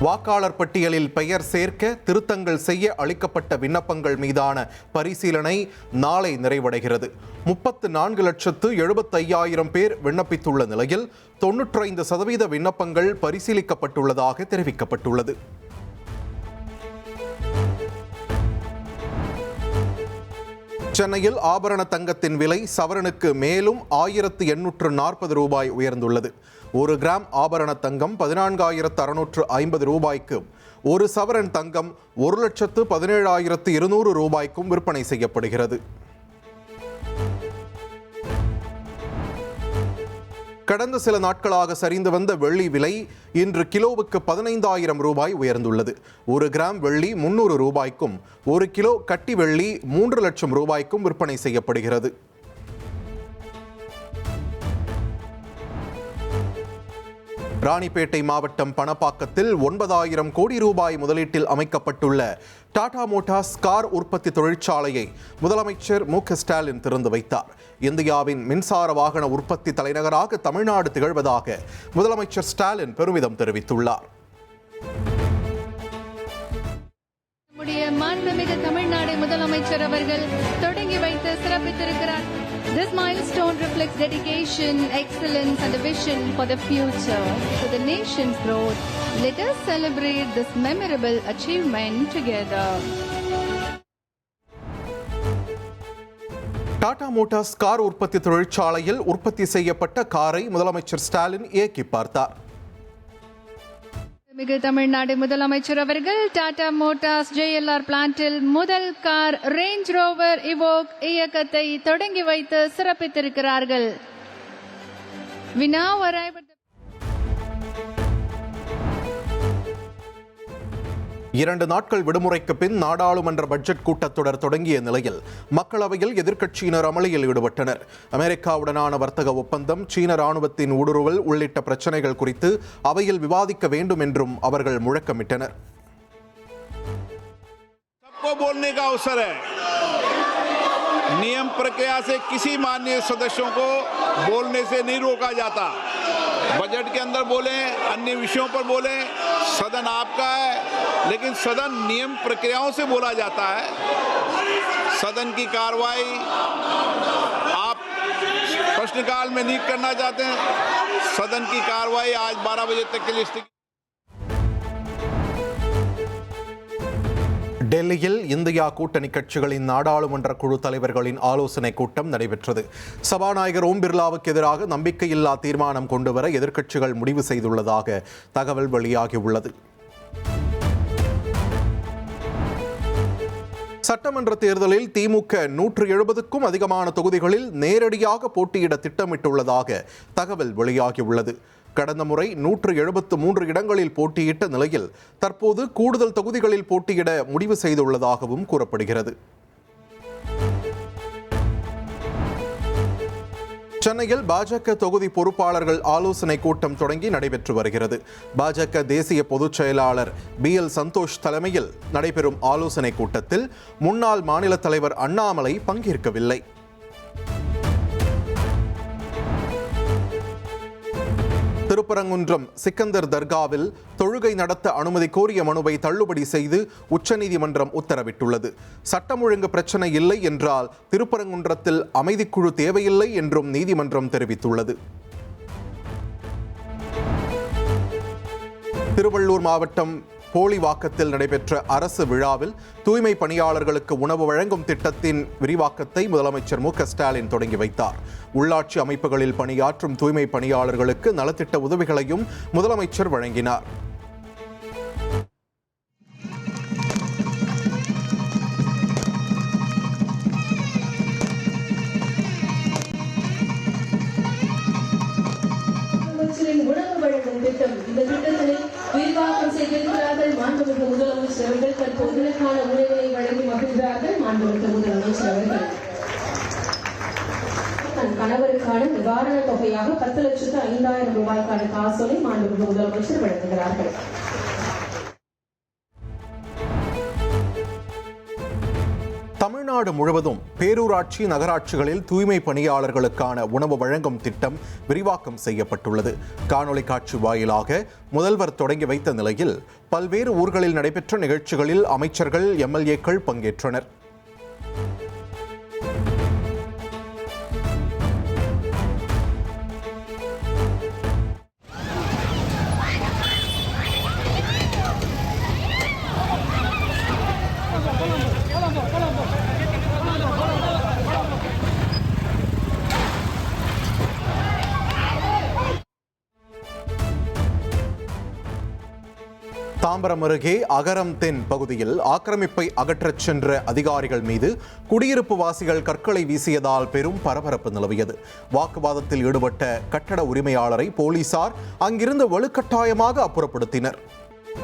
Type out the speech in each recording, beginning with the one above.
வாக்காளர் பட்டியலில் பெயர் சேர்க்க திருத்தங்கள் செய்ய அளிக்கப்பட்ட விண்ணப்பங்கள் மீதான பரிசீலனை நாளை நிறைவடைகிறது. 34,75,000 பேர் விண்ணப்பித்துள்ள நிலையில் 95% விண்ணப்பங்கள் பரிசீலிக்கப்பட்டுள்ளதாக தெரிவிக்கப்பட்டுள்ளது. சென்னையில் ஆபரண தங்கத்தின் விலை சவரனுக்கு மேலும் 1,840 ரூபாய் உயர்ந்துள்ளது. 1 கிராம் ஆபரண தங்கம் 14,650 ரூபாய்க்கும், 1 சவரன் தங்கம் 1,17,200 ரூபாய்க்கும் விற்பனை செய்யப்படுகிறது. கடந்த சில நாட்களாக சரிந்து வந்த வெள்ளி விலை இன்று கிலோவுக்கு 15,000 ரூபாய் உயர்ந்துள்ளது. 1 கிராம் வெள்ளி 300 ரூபாய்க்கும், 1 கிலோ கட்டி வெள்ளி 3 லட்சம் ரூபாய்க்கும் விற்பனை செய்யப்படுகிறது. ராணிப்பேட்டை மாவட்டம் பணப்பாக்கத்தில் 9,000 கோடி ரூபாய் முதலீட்டில் அமைக்கப்பட்டுள்ள டாடா மோட்டார்ஸ் கார் உற்பத்தி தொழிற்சாலையை முதலமைச்சர் மு.க.ஸ்டாலின் திறந்து வைத்தார். இந்தியாவின் மின்சார வாகன உற்பத்தி தலைநகராக தமிழ்நாடு திகழ்வதாக முதலமைச்சர் ஸ்டாலின் பெருமிதம் தெரிவித்துள்ளார். மாண்புமிகு தமிழ்நாடு முதலமைச்சர் அவர்கள் தொடங்கி வைத்து சிறப்பித்திருக்கிறார். This milestone reflects dedication, excellence and a vision for the future. For the nation's growth, let us celebrate this memorable achievement together. Tata Motors car உற்பத்தி தொழிற்சாலையில் உற்பத்தி செய்யப்பட்ட காரை முதலமைச்சர் ஸ்டாலின் இயக்கி பார்த்தார். மிகு தமிழ்நாடு முதலமைச்சர் அவர்கள் டாடா மோட்டார்ஸ் JLR பிளான்டில் முதல் கார் ரேஞ்ச் ரோவர் இவோக் இயக்கத்தை தொடங்கி வைத்து சிறப்பித்திருக்கிறார்கள். We now arrive at 2 நாட்கள் விடுமுறைக்கு பின் நாடாளுமன்ற பட்ஜெட் கூட்டத்தொடர் தொடங்கிய நிலையில் மக்களவையில் எதிர்க்கட்சியினர் அமளியில் ஈடுபட்டனர். அமெரிக்காவுடனான வர்த்தக ஒப்பந்தம், சீன ராணுவத்தின் ஊடுருவல் உள்ளிட்ட பிரச்சனைகள் குறித்து அவையில் விவாதிக்க வேண்டும் என்றும் அவர்கள் முழக்கமிட்டனர். नियम प्रक्रिया से किसी माननीय सदस्यों को बोलने से नहीं रोका जाता. बजट के अंदर बोलें, अन्य विषयों पर बोलें, सदन आपका है, लेकिन सदन नियम प्रक्रियाओं से बोला जाता है. सदन की कार्रवाई आप प्रश्नकाल में नहीं करना चाहते हैं. सदन की कार्रवाई आज 12 बजे तक के लिए டெல்லியில் இந்தியா கூட்டணி கட்சிகளின் நாடாளுமன்ற குழு தலைவர்களின் ஆலோசனை கூட்டம் நடைபெற்றது. சபாநாயகர் ஓம் பிர்லாவுக்கு எதிராக நம்பிக்கையில்லா தீர்மானம் கொண்டுவர எதிர்க்கட்சிகள் முடிவு செய்துள்ளதாக தகவல் வெளியாகியுள்ளது. சட்டமன்ற தேர்தலில் திமுக 170க்கும் அதிகமான தொகுதிகளில் நேரடியாக போட்டியிட திட்டமிட்டுள்ளதாக தகவல் வெளியாகியுள்ளது. கடந்த முறை 173 இடங்களில் போட்டியிட்ட நிலையில் தற்போது கூடுதல் தொகுதிகளில் போட்டியிட முடிவு செய்துள்ளதாகவும் கூறப்படுகிறது. சென்னையில் பாஜக தொகுதி பொறுப்பாளர்கள் ஆலோசனை கூட்டம் தொடங்கி நடைபெற்று வருகிறது. பாஜக தேசிய பொதுச் செயலாளர் BL சந்தோஷ் தலைமையில் நடைபெறும் ஆலோசனை கூட்டத்தில் முன்னாள் மாநில தலைவர் அண்ணாமலை பங்கேற்கவில்லை. திருப்பரங்குன்றம் சிக்கந்தர் தர்காவில் தொழுகை நடத்த அனுமதி கோரிய மனுவை தள்ளுபடி செய்து உச்சநீதிமன்றம் உத்தரவிட்டுள்ளது. சட்டம் ஒழுங்கு பிரச்சனை இல்லை என்றால் திருப்பரங்குன்றத்தில் அமைதிக்குழு தேவையில்லை என்றும் நீதிமன்றம் தெரிவித்துள்ளது. திருவள்ளூர் மாவட்டம் போலிவாக்கத்தில் நடைபெற்ற அரசு விழாவில் தூய்மை பணியாளர்களுக்கு உணவு வழங்கும் திட்டத்தின் விரிவாக்கத்தை முதலமைச்சர் மு.க.ஸ்டாலின் தொடங்கி வைத்தார். உள்ளாட்சி அமைப்புகளில் பணியாற்றும் தூய்மை பணியாளர்களுக்கு நலத்திட்ட உதவிகளையும் முதலமைச்சர் வழங்கினார். உணவு வழங்கும் திட்டம், இந்த திட்டத்தினை விரிவாக்கம் செய்திருக்கிறார்கள் மாண்புமிகு முதலமைச்சர் அவர்கள். தற்போது இதற்கான உதவியை வழங்கி மகிழ்கிறார்கள் மாண்புமிகு முதலமைச்சர் அவர்கள். தன் கணவருக்கான நிவாரண தொகையாக 10,05,000 ரூபாய்க்கான காசோலை மாண்புமிகு முதலமைச்சர் வழங்குகிறார்கள். தமிழ்நாடு முழுவதும் பேரூராட்சி நகராட்சிகளில் தூய்மை பணியாளர்களுக்கான உணவு வழங்கும் திட்டம் விரிவாக்கம் செய்யப்பட்டுள்ளது. காணொலி காட்சி வாயிலாக முதல்வர் தொடங்கி வைத்த நிலையில் பல்வேறு ஊர்களில் நடைபெற்ற நிகழ்ச்சிகளில் அமைச்சர்கள், எம்எல்ஏக்கள் பங்கேற்றனர். தாம்பரம் அருகே அகரம் தென் பகுதியில் ஆக்கிரமிப்பை அகற்றச் சென்ற அதிகாரிகள் மீது குடியிருப்பு வாசிகள் கற்களை வீசியதால் பெரும் பரபரப்பு நிலவியது. வாக்குவாதத்தில் ஈடுபட்ட கட்டட உரிமையாளரை போலீசார் அங்கிருந்து வலுக்கட்டாயமாக அப்புறப்படுத்தினர்.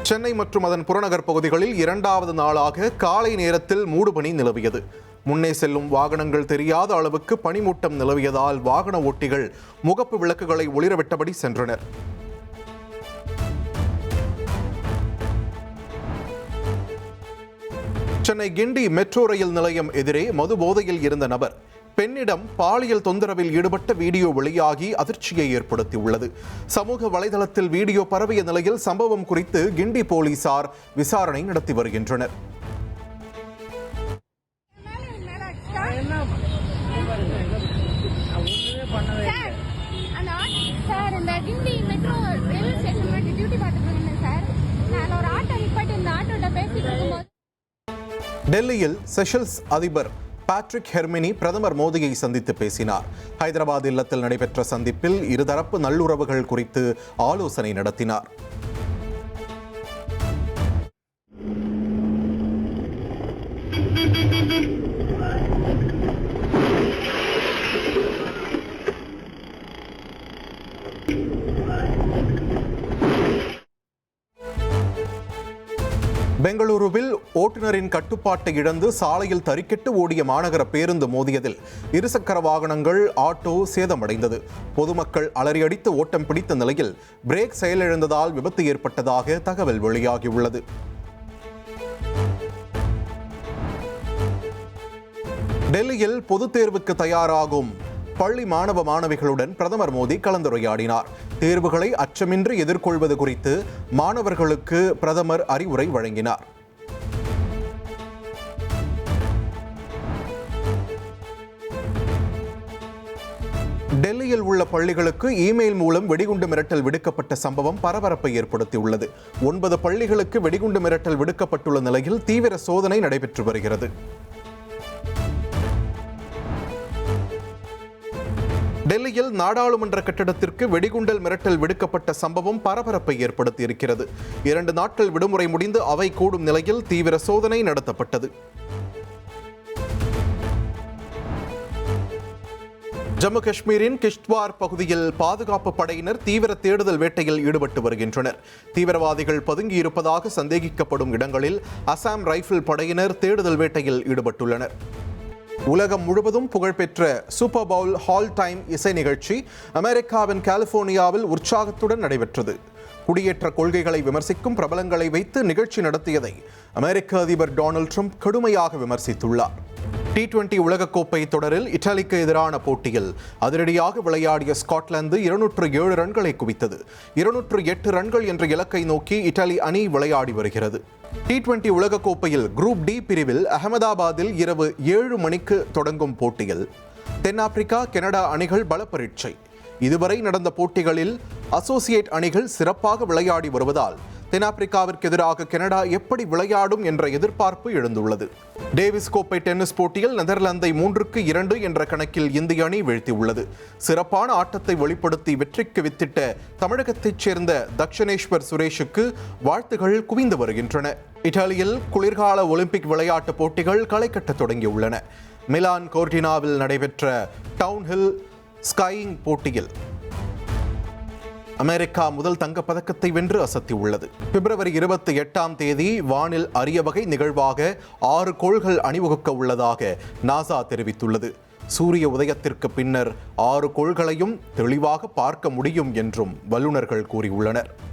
சென்னை மற்றும் அதன் புறநகர் பகுதிகளில் 2வது நாளாக காலை நேரத்தில் மூடுபனி நிலவியது. முன்னே செல்லும் வாகனங்கள் தெரியாத அளவுக்கு பனிமூட்டம் நிலவியதால் வாகன ஓட்டிகள் முகப்பு விளக்குகளை ஒளிரவிட்டபடி சென்றனர். சென்னை கிண்டி மெட்ரோ ரயில் நிலையம் எதிரே மது போதையில் இருந்த நபர் பெண்ணிடம் பாலியல் தொந்தரவில் ஈடுபட்ட வீடியோ வெளியாகி அதிர்ச்சியை ஏற்படுத்தியுள்ளது. சமூக வலைதளத்தில் வீடியோ பரவிய நிலையில் சம்பவம் குறித்து கிண்டி போலீசார் விசாரணை நடத்தி வருகின்றனர். டெல்லியில் செஷல்ஸ் அதிபர் பேட்ரிக் ஹெர்மினி பிரதமர் மோடியை சந்தித்து பேசினார். ஹைதராபாத் இல்லத்தில் நடைபெற்ற சந்திப்பில் இருதரப்பு நல்லுறவுகள் குறித்து ஆலோசனை நடத்தினார். பெங்களூருவில் ஓட்டுநரின் கட்டுப்பாட்டை இழந்து சாலையில் தறிக்கெட்டு ஓடிய மாநகர பேருந்து மோதியதில் இருசக்கர வாகனங்கள், ஆட்டோ சேதமடைந்தது. பொதுமக்கள் அலறியடித்து ஓட்டம் பிடித்த நிலையில் பிரேக் செயலிழந்ததால் விபத்து ஏற்பட்டதாக தகவல் வெளியாகியுள்ளது. டெல்லியில் பொதுத் தேர்வுக்கு தயாராகும் பள்ளி மாணவ மாணவிகளுடன் பிரதமர் மோடி கலந்துரையாடினார். தேர்வுகளை அச்சமின்றி எதிர்கொள்வது குறித்து மாணவர்களுக்கு பிரதமர் அறிவுரை வழங்கினார். டெல்லியில் உள்ள பள்ளிகளுக்கு இமெயில் மூலம் வெடிகுண்டு மிரட்டல் விடுக்கப்பட்ட சம்பவம் பரபரப்பை ஏற்படுத்தியுள்ளது. 9 பள்ளிகளுக்கு வெடிகுண்டு மிரட்டல் விடுக்கப்பட்டுள்ள நிலையில் தீவிர சோதனை நடைபெற்று வருகிறது. டெல்லியில் நாடாளுமன்ற கட்டிடத்திற்கு வெடிகுண்டல் மிரட்டல் விடுக்கப்பட்ட சம்பவம் பரபரப்பை ஏற்படுத்தியிருக்கிறது. 2 நாட்கள் விடுமுறை முடிந்து அவை கூடும் நிலையில் தீவிர சோதனை நடத்தப்பட்டது. ஜம்மு காஷ்மீரின் கிஷ்த்வார் பகுதியில் பாதுகாப்பு படையினர் தீவிர தேடுதல் வேட்டையில் ஈடுபட்டு வருகின்றனர். தீவிரவாதிகள் பதுங்கியிருப்பதாக சந்தேகிக்கப்படும் இடங்களில் அசாம் ரைபிள் படையினர் தேடுதல் வேட்டையில் ஈடுபட்டுள்ளனர். உலகம் முழுவதும் புகழ்பெற்ற சூப்பர் பவுல் ஹால் டைம் இசை நிகழ்ச்சி அமெரிக்காவின் கலிபோர்னியாவில் உற்சாகத்துடன் நடைபெற்றது. குடியேற்ற கொள்கைகளை விமர்சிக்கும் பிரபலங்களை வைத்து நிகழ்ச்சி நடத்தியதை அமெரிக்க அதிபர் டொனால்ட் ட்ரம்ப் கடுமையாக விமர்சித்துள்ளார். T20 உலகக்கோப்பை தொடரில் இத்தாலிக்கு எதிரான போட்டியில் அதிரடியாக விளையாடிய ஸ்காட்லாந்து 207 ரன்களை குவித்தது. 208 ரன்கள் என்ற இலக்கை நோக்கி இத்தாலி அணி விளையாடி வருகிறது. T20 உலகக்கோப்பையில் குரூப் டி பிரிவில் அகமதாபாத்தில் இரவு 7 மணிக்கு தொடங்கும் போட்டியில் தென்னாப்பிரிக்கா, கனடா அணிகள் பல பரீட்சை. இதுவரை நடந்த போட்டிகளில் அசோசியேட் அணிகள் சிறப்பாக விளையாடி வருவதால் தென்னாப்பிரிக்காவிற்கு எதிராக கனடா எப்படி விளையாடும் என்ற எதிர்பார்ப்பு எழுந்துள்ளது. டேவிஸ் கோப்பை டென்னிஸ் போட்டியில் நெதர்லாந்தை 3-2 என்ற கணக்கில் இந்திய அணி வீழ்த்தியுள்ளது. சிறப்பான ஆட்டத்தை வெளிப்படுத்தி வெற்றிக்கு வித்திட்ட தமிழகத்தைச் சேர்ந்த தக்ஷனேஸ்வர் சுரேஷுக்கு வாழ்த்துகள் குவிந்து வருகின்றன. இத்தாலியில் குளிர்கால ஒலிம்பிக் விளையாட்டுப் போட்டிகள் களை கட்ட தொடங்கியுள்ளன. மிலான் கோர்டினாவில் நடைபெற்ற டவுன்ஹில் ஸ்கையிங் போட்டியில் அமெரிக்கா முதல் தங்கப்பதக்கத்தை வென்று அசத்தியுள்ளது. பிப்ரவரி 28ஆம் தேதி வானில் அரிய வகை நிகழ்வாக 6 கோள்கள் அணிவகுக்க உள்ளதாக நாசா தெரிவித்துள்ளது. சூரிய உதயத்திற்கு பின்னர் 6 கோள்களையும் தெளிவாக பார்க்க முடியும் என்றும் வல்லுநர்கள் கூறியுள்ளனர்.